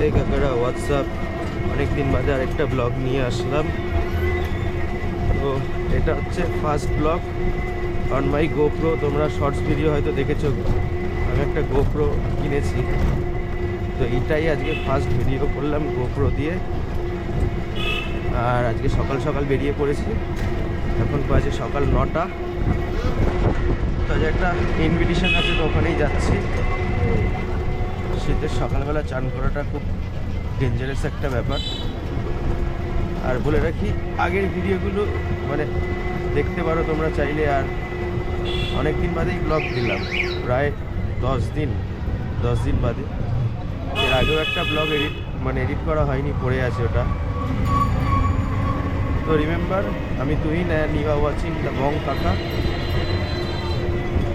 এই কাকারা হোয়াটসঅ্যাপ, অনেকদিন বাদে আরেকটা ব্লগ নিয়ে আসলাম। তো এটা হচ্ছে first blog on my GoPro. তোমরা শর্টস ভিডিও হয়তো দেখেছো, আমি একটা গোপ্রো কিনেছি, তো এটাই আজকে ফার্স্ট ভিডিও করলাম গোপ্রো দিয়ে। আর আজকে সকাল সকাল বেরিয়ে পড়েছি, এখন বাজে সকাল 9টা। তো আজ একটা ইনভিটেশন আছে, তো ওখানেই যাচ্ছি। শীতের সকালবেলা চান করাটা খুব ডেঞ্জারাস একটা ব্যাপার। আর বলে রাখি, আগের ভিডিওগুলো মানে দেখতে পারো তোমরা চাইলে। আর অনেক দিন বাদেই ব্লগ দিলাম, প্রায় 10 দিন বাদে। এর আগেও একটা ব্লগ এডিট করা হয়নি, পড়ে আছে ওটা। তো রিমেম্বার, আমি Tuhin and you are watching the Bong Kaka.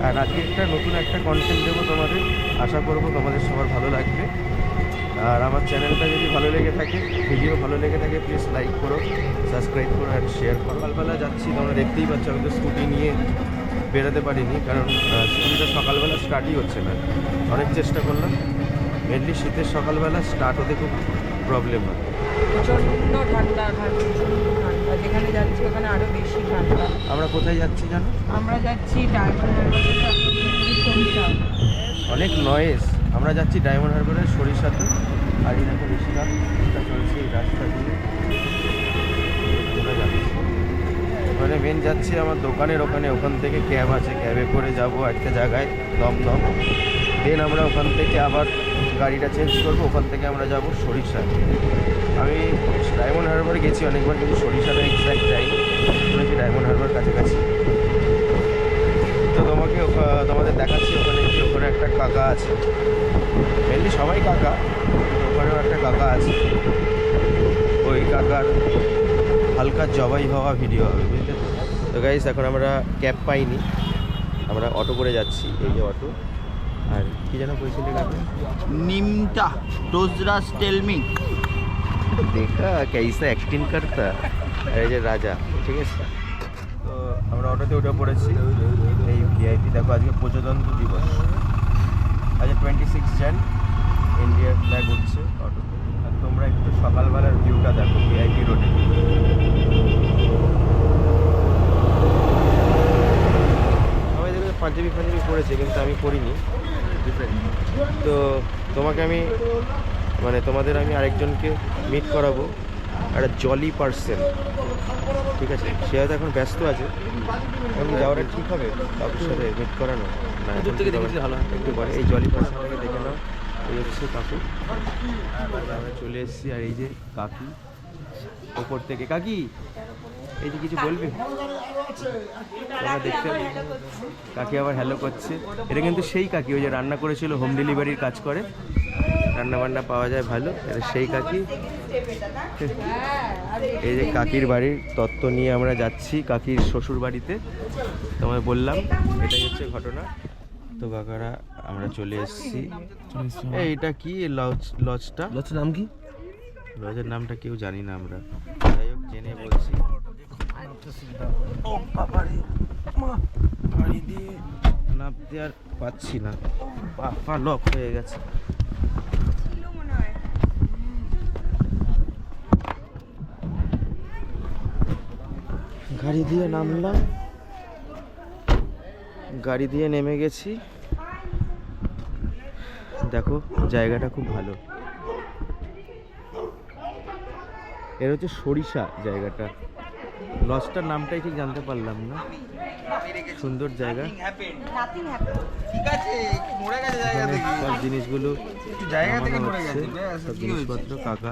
আর আজকে নতুন একটা কন্টেন্ট দেবো তোমাদের, আশা করবো তোমাদের সবার ভালো লাগবে। আর আমার চ্যানেলটা যদি ভালো লেগে থাকে, ভিডিও ভালো লেগে থাকে, প্লিজ লাইক করো, সাবস্ক্রাইব করো আর শেয়ার করো। সকালবেলা যাচ্ছি, তোমরা দেখতেই পাচ্ছ, আমি তো স্কুটি নিয়ে বেরোতে পারিনি, কারণ স্কুটিটা সকালবেলা স্টার্টই হচ্ছে না। অনেক চেষ্টা করলাম, মেনলি শীতের সকালবেলা স্টার্ট হতে খুব প্রবলেম হয়। প্রচণ্ড ঠান্ডা, যেখানে যাচ্ছি ওখানে আরও বেশি ঠান্ডা। আমরা কোথায় যাচ্ছি জানো? আমরা যাচ্ছি ডায়মন্ড হারবার, অনেক নয়েজ। আমরা যাচ্ছি ডায়মন্ড হারবারের সরিষাতে। আর এই দেখো ঋষিরাজ চলছে এই রাস্তা দিয়ে, আমরা যাচ্ছি ওখানে। মেন যাচ্ছি আমার দোকানের ওখানে, ওখান থেকে ক্যাব আছে, ক্যাবে করে যাব একটা জায়গায় দমদম। দেন আমরা ওখান থেকে আবার গাড়িটা চেঞ্জ করবো, ওখান থেকে আমরা যাব সরিষায়। আমি ডায়মন্ড হারবার গেছি অনেকবার, কিন্তু সরিষাটা এক্স্যাক্ট যাইনি, শুনেছি ডায়মন্ড হারবার কাছাকাছি। তো তোমাদের দেখাচ্ছি ওখানে কি, ওখানে একটা কাকা আছে, মেনলি সবাই কাকা, কিন্তু ওখানেও একটা কাকা আছে। ওই কাকার হালকা জবাই হওয়া ভিডিও হবে, বুঝতে। তো গাইস, এখন আমরা ক্যাব পাইনি, আমরা অটো করে যাচ্ছি। এই যে অটো। আর কি যেন বলছিলে কাকা? निम्टा डोजरा टेलमी দেখা कैसा एक्टिंग करता। এই যে রাজা, ঠিক আছে। তো আমরা অটোতে উঠে পড়েছি। এই ভিআইপি দেখো, আজকে প্রজাতন্ত্র দিবস, আজকে 26 জন, ইন্ডিয়ার ফ্ল্যাগ উঠছে অটোতে। আর তোমরা একটু সকালবেলার ভিউটা দেখো ভিআইপি রোডে। সবাই দেখবে পাঞ্জাবি পরেছে, কিন্তু আমি পরিনি, ডিফারেন্ট। তো তোমাদের আমি আরেকজনকে মিট করাবো, একটা জলি পার্সন, ঠিক আছে। সে হয়তো এখন ব্যস্ত আছে, এখন যাওয়াটা ঠিক হবে কাকুর সাথে মিট করানো না? একটু পরে এই জলি পার্সনটাকে দেখে নাও। এই হচ্ছে কাকু, আমরা চলে এসেছি। আর এই যে কাকি ওপর থেকে। কাকি, এই যে কিছু বলবে? তোমরা দেখতে, কাকি আবার হ্যালো করছে। এটা কিন্তু সেই কাকি, ওই যে রান্না করেছিল, হোম ডেলিভারির কাজ করে, রান্না বান্না পাওয়া যায় ভালো, এটা সেই কাকি। এই যে কাকির বাড়ির তত্ত্ব নিয়ে আমরা যাচ্ছি কাকির শ্বশুর বাড়িতে। তোমায় বললাম এটাই হচ্ছে ঘটনা। তো কাকারা আমরা চলে এসেছি। এইটা কি লজটা? লজের নাম কি? লজের নামটা কেউ জানি না আমরা, যাই হোক জেনে বলছি। গাড়ি দিয়ে নামতে আর পাচ্ছি না, পা লক হয়ে গেছে। গাড়ি দিয়ে নামলাম, গাড়ি দিয়ে নেমে গেছি। দেখো জায়গাটা খুব ভালো, এর হচ্ছে সরিষা জায়গাটা। লজটার নামটাই ঠিক জানতে পারলাম না, সুন্দর জায়গা। সব জিনিসগুলো সব জিনিসপত্র কাকা।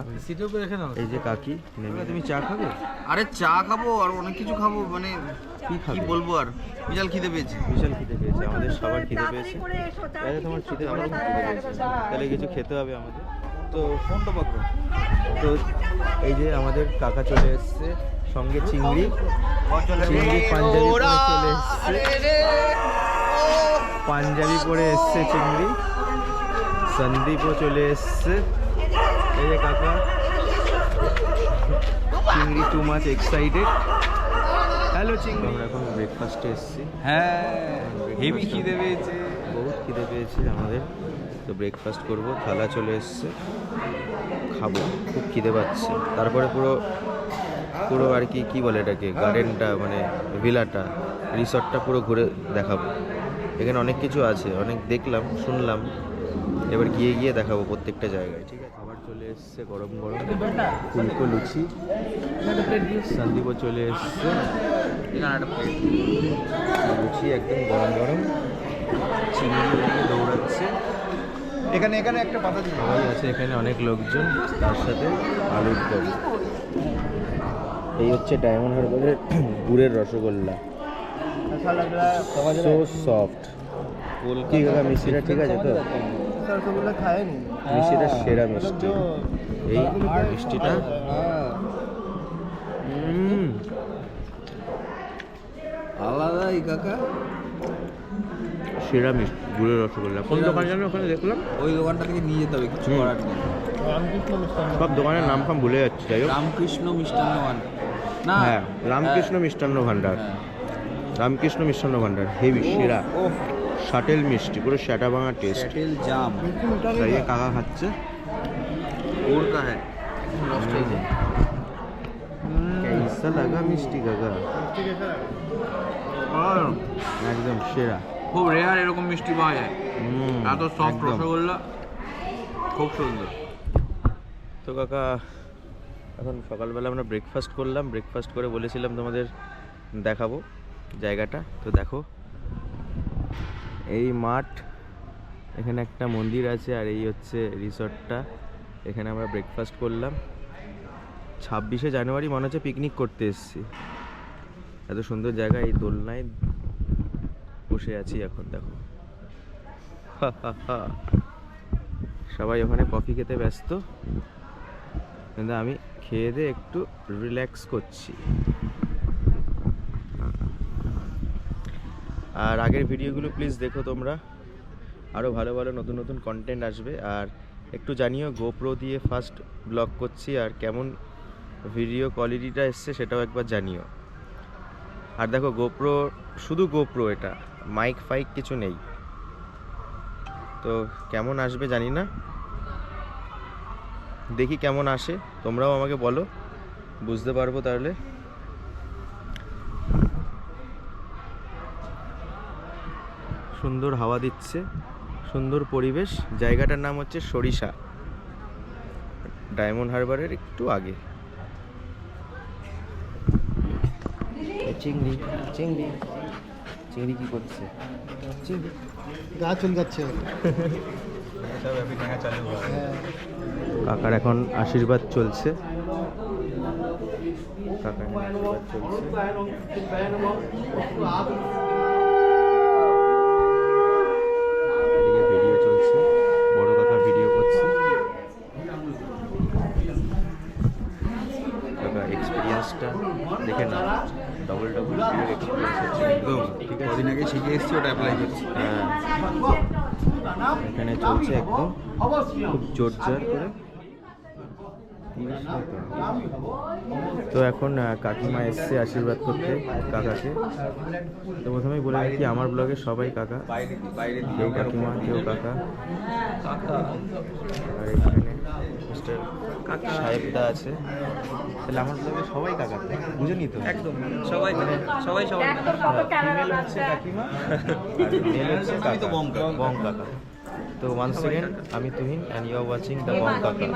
এই যে কাকি নেমে। তুমি চা খাবে? আরে চা খাবো আর অনেক কিছু খাবো, মানে কি বলবো আর, বিশাল খিদে পেয়েছে। আমাদের সবার খিদে পেয়েছে। তোমার খিদে, আমার খুব খিদে পেয়েছে, তাহলে কিছু খেতে হবে আমাদের। তো ফোনটা পাকড়ো। তো এই যে আমাদের কাকা চলে এসছে, সঙ্গে চিংড়ি পাঞ্জাবি পরে চলে এসছে, পাঞ্জাবি পরে এসছে চিংড়ি। সন্দীপও চলে এসছে। এই যে কাকা, চিংড়ি টু মাচ এক্সাইটেড। হ্যালো চিংড়ি। আমরা এখন ব্রেকফাস্টে এসেছি। হ্যাঁ, হেভি খিদে পেয়েছে, বহুত খিদে পেয়েছে আমাদের। তো ব্রেকফাস্ট করব, থালা চলে এসছে, খাবো, খুব খিদে পাচ্ছে। তারপরে পুরো পুরো আর কি কী বলে এটাকে, গার্ডেনটা মানে ভিলাটা, রিসর্টটা পুরো ঘুরে দেখাবো। এখানে অনেক কিছু আছে, অনেক দেখলাম শুনলাম, এবার গিয়ে গিয়ে দেখাবো প্রত্যেকটা জায়গায়। ঠিক আছে, খাবার চলে এসছে গরম গরম, ফুলকো লুচি, সন্দীপও চলে এসছে, লুচি একদম গরম গরম, চিংড়ি ওদিকে দৌড়াচ্ছে, এখানে এখানে একটা পাতা দিন। সবাই আছে এখানে, অনেক লোকজন, তার সাথে আলুর দম। এই হচ্ছে ডায়মন্ড হারবারের গুড়ের রসগোল্লা, সো সফট। কি কাকা, মিষ্টিটা ঠিক আছে তো? রসগোল্লা খায়নি, মিষ্টিটা সেরা মিষ্টি। এই মিষ্টিটা আলাদাই কাকা, সেরা মিষ্টি, গুড়ের রসগোল্লা। কোন দোকান জানো ওখানে দেখলাম? ওই দোকানটা থেকে নিয়ে যেতে হবে, কিছু করার নেই। সব দোকানের নাম ফাম ভুলে যাচ্ছি, যাই হোক। রামকৃষ্ণ মিষ্টান্ন ভান্ডার না? হ্যাঁ, রামকৃষ্ণ মিষ্টান্ন ভান্ডার, রামকৃষ্ণ মিষ্টান্ন ভান্ডার, হেভি সেরা। শাটেল মিষ্টি, পুরো শ্যাটা ভাঙা টেস্ট। স্যাটেল জাম তাই কাকা খাচ্ছে, ওর কা হ্যাঁ कैसा लगा মিষ্টি কাকা? একদম সেরা। খুব রেয়ার এরকম মিষ্টি পাওয়া যায়, এত সফট একদম। রসগোল্লা, খুব সুন্দর। তো কাকা এখন সকালবেলা আমরা ব্রেকফাস্ট করলাম, ব্রেকফাস্ট করে বলেছিলাম তোমাদের দেখাবো জায়গাটা। তো দেখো, এই মাঠ, এখানে একটা মন্দির আছে, আর এই হচ্ছে রিসর্টটা। এখানে আমরা ব্রেকফাস্ট করলাম। 26শে জানুয়ারি মনে হচ্ছে পিকনিক করতে এসেছি, এত সুন্দর জায়গা। এই দোলনায় বসে আছি এখন, দেখো সবাই ওখানে কফি খেতে ব্যস্ত, কিন্তু আমি খেয়ে দিয়ে একটু রিল্যাক্স করছি। আর আগের ভিডিওগুলো প্লিজ দেখো তোমরা, আরও ভালো ভালো নতুন নতুন কন্টেন্ট আসবে। আর একটু জানিও গোপ্রো দিয়ে ফার্স্ট ব্লগ করছি, আর কেমন ভিডিও কোয়ালিটিটা এসছে সেটাও একবার জানিও। আর দেখো গোপ্রো, শুধু গোপ্রো, এটা মাইক ফাইক কিছু নেই, তো কেমন আসবে জানি না, দেখি কেমন আসে, তোমরাও আমাকে বলো, বুঝতে পারবো তাহলে। সুন্দর হাওয়া দিচ্ছে, সুন্দর পরিবেশ। জায়গাটার নাম হচ্ছে সরিষা, ডায়মন্ড হারবারের একটু আগে। চিংড়ি চিংড়ি চিংড়ি কি করছে? চিংড়ি গা চুল যাচ্ছে। কাকার এখন আশীর্বাদ চলছে, কাকার আশীর্বাদ চলছে। এদিকে ভিডিও চলছে, বড় কাকা ভিডিও করছে। কাকা এক্সপিরিয়েন্সটা দেখে না, ডবল ডবল এক্সপিরিয়েন্স হচ্ছে একদম। ঠিক আছে, কদিন আগে শিখে এসেছি, ওটা অ্যাপ্লাই করছি। হ্যাঁ, এখানে চলছে একদম খুব জোরজার করে। তো এখন কাকিমা এসছে আশীর্বাদ করতে কাকাকে। তো প্রথমেই বলে রাখি, আমার ব্লগে সবাই কাকা, কেউ কাকিমা কেউ কাকা। আর এখানে মিস্টার সাহেবদা আছে, তাহলে আমার ব্লগে সবাই কাকা, বুঝেনি তো? একদম সবাই মানে সবাই সবাই ফিমেল হচ্ছে কাকিমা, আর মেল হচ্ছে আমি তো বং কাকা। বং কাকা। তো ওয়ান্স সেকেন্ড, আমি Tuhin and you are watching the Bong Kaka.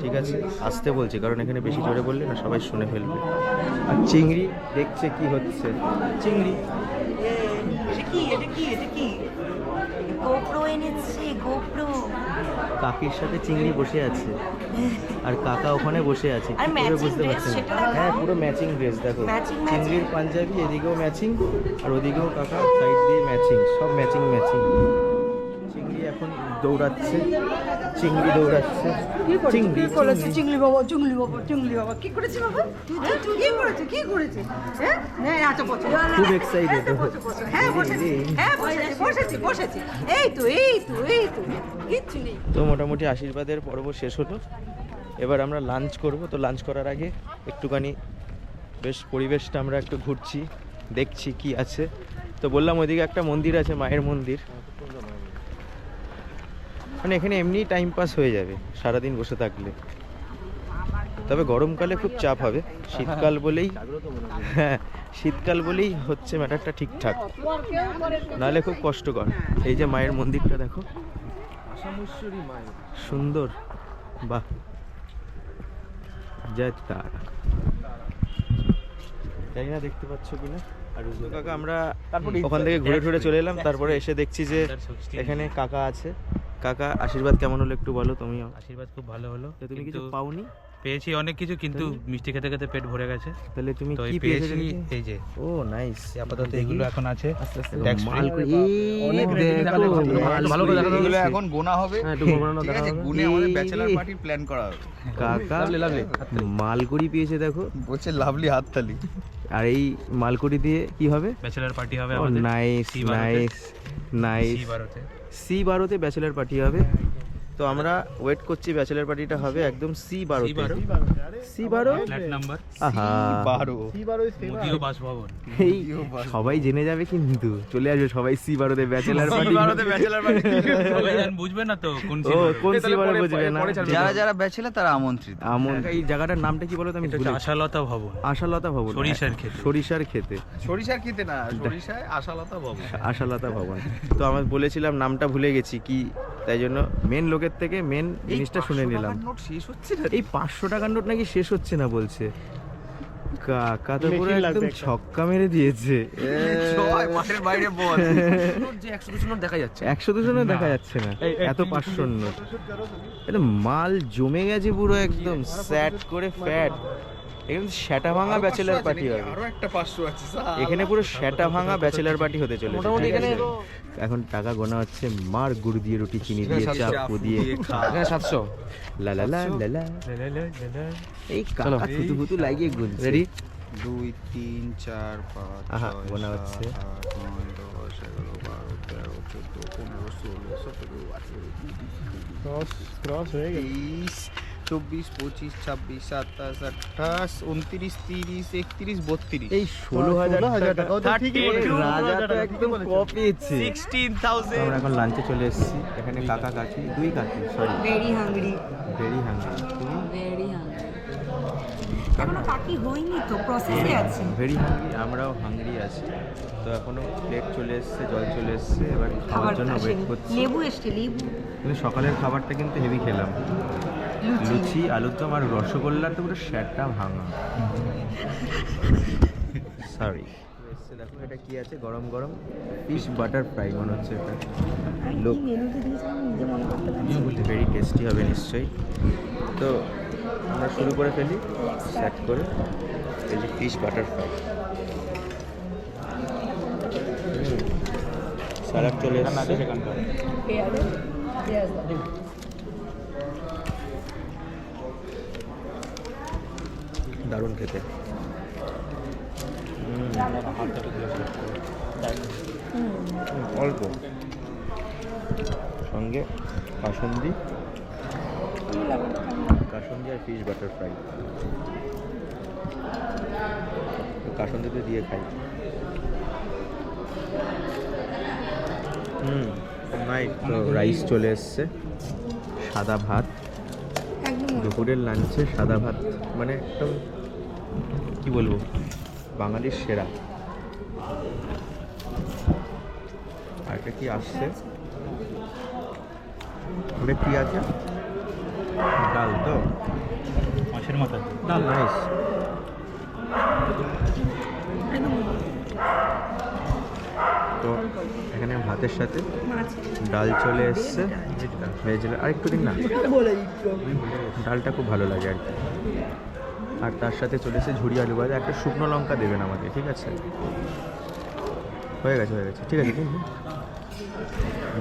ঠিক আছে, আসতে বলছি কারণ এখানে বেশি জোরে বললে না সবাই শুনে ফেলবে। আর চিংড়ি দেখছে কি হচ্ছে, চিংড়ি গোপ্রো এনেছে, গোপ্রো। কাকির সাথে চিংড়ি বসে আছে, আর কাকা ওখানে বসে আছে। আর কি করে matching বুঝতে dress, পারছেন? সেটা দেখো। হ্যাঁ, পুরো ম্যাচিং ড্রেস দেখো, Matching, চিংড়ির পাঞ্জাবি, এদিকেও ম্যাচিং আর ওদিকেও কাকা সাইড দিয়ে ম্যাচিং, সব ম্যাচিং ম্যাচিং। চিংড়ি এখন দৌড়াচ্ছে, চিংড়ি দৌড়াচ্ছে, চিংড়ি চিংড়ি। চিংলি বাবা, চিংলি বাবা, চিংলি বাবা কি করেছে বাবা? কি করেছে, কি করেছে? হ্যাঁ, হ্যাঁ, আচ্ছা বসে। খুব এক্সাইটেড। হ্যাঁ বসেছি, হ্যাঁ বসেছি, বসেছি। এই তো, এই তো, এই তো, কিচ্ছু নেই। তো মোটামুটি আশীর্বাদের পর্ব শেষ হলো, এবার আমরা লাঞ্চ করব। তো লাঞ্চ করার আগে একটুখানি বেশ পরিবেশটা আমরা একটু ঘুরছি, দেখছি কি আছে। তো বললাম ওইদিকে একটা মন্দির আছে, মায়ের মন্দির। মানে এখানে এমনি টাইম পাস হয়ে যাবে সারাদিন বসে থাকলে। তবে গরমকালে খুব চাপ হবে, শীতকাল বলেই হ্যাঁ শীতকাল বলেই হচ্ছে ম্যাটারটা ঠিকঠাক, নাহলে খুব কষ্টকর। এই যে মায়ের মন্দিরটা দেখো, আসামেশ্বরী মায়ের, সুন্দর, বাহ, জয় তারা। জানি না দেখতে পাচ্ছ কিনা। আর রুজু কাকা আমরা ওখান থেকে ঘুরে ঘুরে চলে এলাম, তারপরে এসে দেখছি যে এখানে কাকা আছে। কাকা আশীর্বাদ কেমন হলো একটু বলো তুমিও। আশীর্বাদ খুব ভালো হলো। তো তুমি কিছু কিন্তু পাওনি? পেয়েছি অনেক কিছু, কিন্তু মিষ্টি খেতে খেতে পেট ভরে গেছে। তাহলে তুমি তো কি পেয়েছি পেয়েছো? এই যে ও নাইস। আপাতত এগুলো এখন আছে। আস্তে আস্তে Tax free। মাল করে অনেক এই ready দেখো, দেখো, মাল ভালো করে করে দেখানো এগুলো দিয়েছে। এখন গোনা হবে, হ্যাঁ, একটু ঘোরানো ঠিক দেখা আছে? হবে। গুনে আমাদের এই ব্যাচেলার রে, পার্টির প্ল্যান করা হবে। কাকা মালকুড়ি পেয়েছে দেখো। বলছে লাভলি হাততালি। আর এই মালকুড়ি দিয়ে কি হবে? ব্যাচেলার পার্টি হবে ও আমাদের। Nice C12 nice nice. C12 C12 bachelor party হবে। তো আমরা ওয়েট করছি, ব্যাচেলার পার্টিটা হবে একদম C12। C12 ফ্ল্যাট নাম্বার আহা, 12 মোদিও বাসভবন। এই সবাই জেনে যাবে কিন্তু, চলে আসবে সবাই C12 bachelor party. Bachelor party. সবাই জান বুঝবে না তো কোন ও কোন C12 বুঝবে না? যারা যারা ব্যাচেলার তারা আমন্ত্রিত। এই জায়গাটার নামটা কি বলো তো? আমি এটা ভুলে হচ্ছে আশালতা ভবন। আশালতা ভবন। সরিষার ক্ষেতে। সরিষার খেতে, সরিষার খেতে না, সরিষায় আশালতা বাবু। আশালতা ভবন। তো আমি বলেছিলাম নামটা ভুলে গেছি কি, তাই জন্য মেন লোকের থেকে মেন জিনিসটা শুনে নিলাম। নোট শেষ হচ্ছে না। এই 500 টাকার নোট নাকি শেষ হচ্ছে না বলছে। কাকা তো পুরো একদম ছক্কা মেরে দিয়েছে। জয় মাঠের বাইরে বল। যে 100-200 নোট দেখা যাচ্ছে, 100-200 নোট দেখা যাচ্ছে না, এত 500 নোট। এটা মাল জমে গেছে পুরো একদম স্যাট করে ফ্যাট। একদম শ্যাটা ভাঙা ব্যাচেলার পার্টি হবে আরো একটা 500 আছে স্যার। এখানে, পুরো শ্যাটা ভাঙা ব্যাচেলার পার্টি হতে চলেছে। মোটামুটি ঠিক আছে? এখানে এখন টাকা গোনা হচ্ছে, মার গুড় দিয়ে, রুটি চিনি দিয়ে, চাপু দিয়ে। 700। লা লা লা লা লা। এই কাকা থুতু থুতু লাগিয়ে গুন। রেডি? 2 3 4 5 আহা, 6 গোনা হচ্ছে। 7 8 9 10 11 12 13 14 15 16 17 18 ক্রস হয়ে 23 24 25 26 27 28 29 30 31 32। এই 16,000 টাকা। রাজা তো একদম কপিয়েছে। 16,000। আমরা এখন লাঞ্চে চলে এসেছি। এখানে কাকা কাকি, দুই কাকি, সরি, ভেরি হাংরি, ভেরি হাঙ্গি। তুমি ভেরি হাংরি। এখনো কাকি হয়নি তো, প্রসেসে আছে। ভেরি হাঙ্গি, আমরাও হাঙ্গরি আছি। তো এখনো প্লেট চলে এসছে, জল চলে এসছে, এবার খাওয়ার জন্য ওয়েট করছি। লেবু এসছে, লেবু। কিন্তু সকালের খাবারটা কিন্তু হেভি খেলাম, লুচি, আলুর দম আর রসগোল্লা, তো পুরো শ্যাটটা ভাঙা। সরি। দেখো এটা কি আছে, গরম গরম ফিশ বাটার ফ্রাই মনে হচ্ছে এটা। লোক ভেরি টেস্টি হবে নিশ্চয়ই। তো আমরা শুরু করে ফেলি, সেট করে। এই যে ফিশ বাটার ফ্রাই, স্যালাড চলে এসছে। দারুণ খেতে। অল্প, সঙ্গে কাসুন্দি আর ফিশ বাটার ফ্রাই। কাসুন্দিতে দিয়ে খাই। নাইস। তো রাইস চলে এসছে, সাদা ভাত। দুপুরের লাঞ্চে সাদা ভাত মানে একদম কি বলবো, বাঙালির সেরা। আর এটা কি আসছে, ওটা কি আছে? ডাল তো, মাছের মাথা। ডাল। নাইস। তো এখানে ভাতের সাথে ডাল চলে এসছে, ভেজ। আর একটু দিন না, ডালটা খুব ভালো লাগে আর কি। আর তার সাথে চলে এসেছে ঝুড়ি আলু ভাজা। একটা শুকনো লঙ্কা দেবেন আমাকে, ঠিক আছে? হয়ে গেছে ঠিক আছে।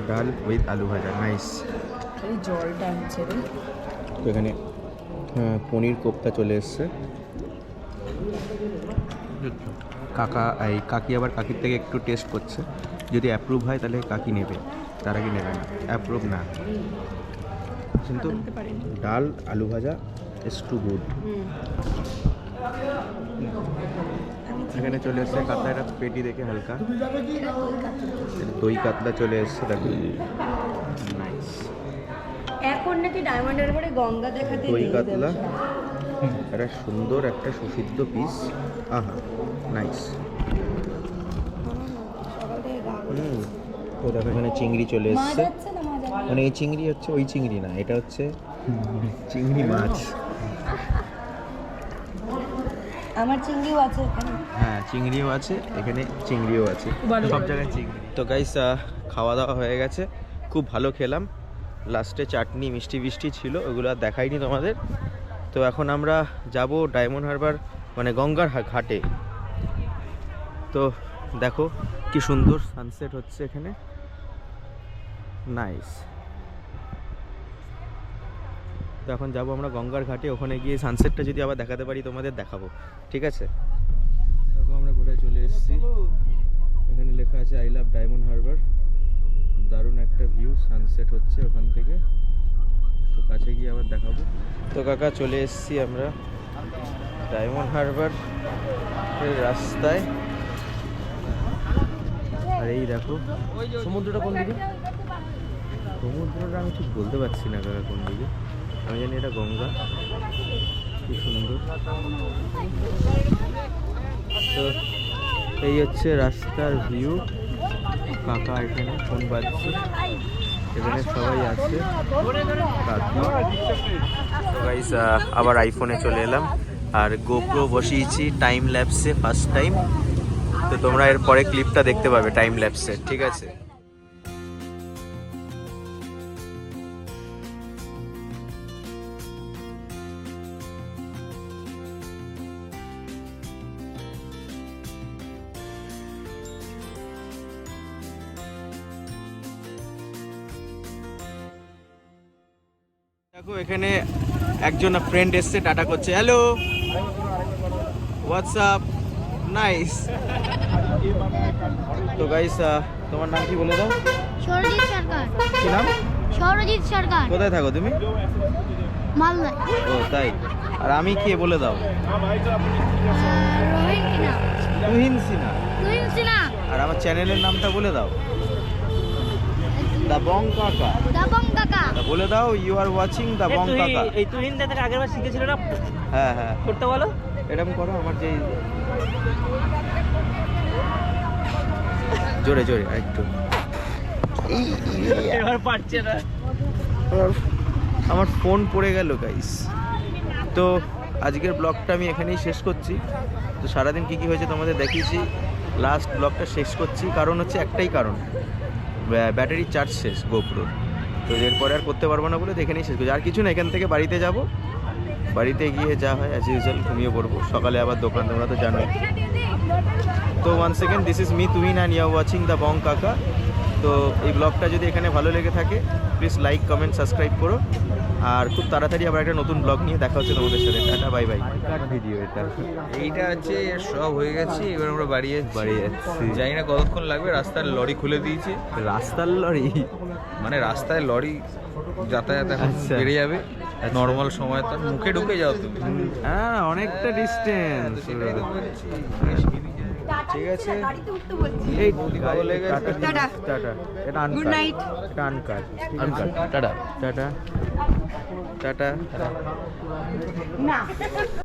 ডাল উইথ আলু ভাজা, নাইস। জলটা হচ্ছে রে। তো এখানে পনির কোপ্তা চলে এসছে। কাকা এই কাকি আবার কাকির থেকে একটু টেস্ট করছে, যদি অ্যাপ্রুভ হয় তাহলে কাকি নেবে, তার আগে নেবে না। অ্যাপ্রুভ না কিন্তু ডাল আলু ভাজা ইজ টু গুড। এখানে চলে এসছে কাতলা, একটা পেটি দেখে হালকা দই কাতলা চলে এসছে, দেখো নাইস। এখন নাকি ডায়মন্ড হারবারে গঙ্গা দেখাতে দই নিয়ে যাবে কাতলা সবাই। একটা সুন্দর একটা সুসিদ্ধ পিস। আহা নাইস। সকাল থেকে গা হুম, তো দেখো এখানে চিংড়ি চলে মা এসছে। যাচ্ছে না মা যাচ্ছে মানে এই চিংড়ি হচ্ছে ওই চিংড়ি না, এটা হচ্ছে চিংড়ি মাছ। আমার চিংড়িও আছে এখানে হ্যাঁ চিংড়িও আছে, এখানে চিংড়িও আছে, সব জায়গায় চিংড়ি। তো গাইস খাওয়া দাওয়া হয়ে গেছে, খুব ভালো খেলাম। লাস্টে চাটনি মিষ্টি বৃষ্টি ছিল, ওগুলো আর দেখাইনি তোমাদের। তো এখন আমরা যাব ডায়মন্ড হারবার মানে গঙ্গার ঘাটে। তো দেখো কি সুন্দর সানসেট হচ্ছে এখানে, নাইস। তো এখন যাবো আমরা গঙ্গার ঘাটে, ওখানে গিয়ে সানসেটটা যদি আবার দেখাতে পারি তোমাদের দেখাবো, ঠিক আছে? দেখো আমরা ঘোড়ায় চলে এসেছি, এখানে লেখা আছে আই লাভ ডায়মন্ড হারবার। দারুণ একটা ভিউ, সানসেট হচ্ছে ওখান থেকে। তো কাছে গিয়ে আবার দেখাবো। তো কাকা চলে এসেছি আমরা ডায়মন্ড হারবার রাস্তায়। আর এই দেখো সমুদ্রটা কোন দিকে, সমুদ্রটা আমি ঠিক বলতে পারছি না কাকা কোন দিকে, আমি জানি এটা গঙ্গা। কি সুন্দর। তো এই হচ্ছে রাস্তার ভিউ। কাকা এখানে ফোন বাজছে, এখানে সবাই আছে। গাইস আবার আইফোনে চলে এলাম, আর গোপ্রো বসিয়েছি টাইম ল্যাপসে ফার্স্ট টাইম। তো তোমরা এর পরে ক্লিপটা দেখতে পাবে টাইম ল্যাপসে, ঠিক আছে? দেখো এখানে একজন ফ্রেন্ড এসছে, টাটা করছে, হ্যালো হোয়াটসঅ্যাপ, নাইস। তো গাইস তোমার নাম কি বলে দাও? সৌরজিৎ সরকার। কি নাম? সৌরজিৎ সরকার, কোথায় থাকো তুমি? মালদায়। ও তাই। আর আমি কে বলে দাও? রোহিণ সিনহা। তুহিন সিনহা। রোহিণ সিনহা। আর আমার চ্যানেলের নামটা বলে দাও, দা বং কাকা। দাবং কাকা। তা বলে দাও ইউ আর ওয়াচিং দা বং কাকা। এই তুহিন দাদাকে আগের বার শিখেছিল না, হ্যাঁ হ্যাঁ করতে বলো। এরকম করো, আমার যে জোরে জোরে একটু। এবার পারছে না। আমার ফোন পড়ে গেল গাইস। তো আজকের ব্লগটা আমি এখানেই শেষ করছি। তো সারাদিন কী কী হয়েছে তোমাদের দেখিয়েছি, লাস্ট ব্লগটা শেষ করছি। কারণ হচ্ছে একটাই কারণ, ব্যাটারি চার্জ শেষ গোপ্রোর। তো এরপরে আর করতে পারবো না বলে এখানেই শেষ করছি। আর কিছু না, এখান থেকে বাড়িতে যাব, বাড়িতে গিয়ে যা হয় অ্যাজ ইউজুয়াল ঘুমিয়ে পড়বো, সকালে আবার দোকান, তোমরা তো জানোই। তো one second, this is me Tuhin and you are watching the Bong Kaka. তো এই ব্লগটা যদি এখানে ভালো লেগে থাকে প্লিজ লাইক কমেন্ট সাবস্ক্রাইব করো। আর খুব তাড়াতাড়ি আবার একটা নতুন ব্লগ নিয়ে দেখা হচ্ছে তোমাদের সাথে। Tata bye bye. ভিডিও এটা এইটা হচ্ছে সব হয়ে গেছে, এবার আমরা বাড়ি যাচ্ছি। জানি না কতক্ষণ লাগবে, রাস্তার লরি খুলে দিয়েছে। রাস্তার লরি মানে রাস্তায় লরি যাতায়াত এখন আচ্ছা। বেড়ে যাবে, নর্মাল সময় তো মুখে ঢুকে যাও তুমি। হ্যাঁ অনেকটা ডিস্টেন্স। ঠিক আছে, গাড়িতে উঠতে বলছি। এই ভালো লেগেছে। টাটা। টাটা। এটা আনকাট, Good night. এটা uncut, uncut. Tata. Tata tata. না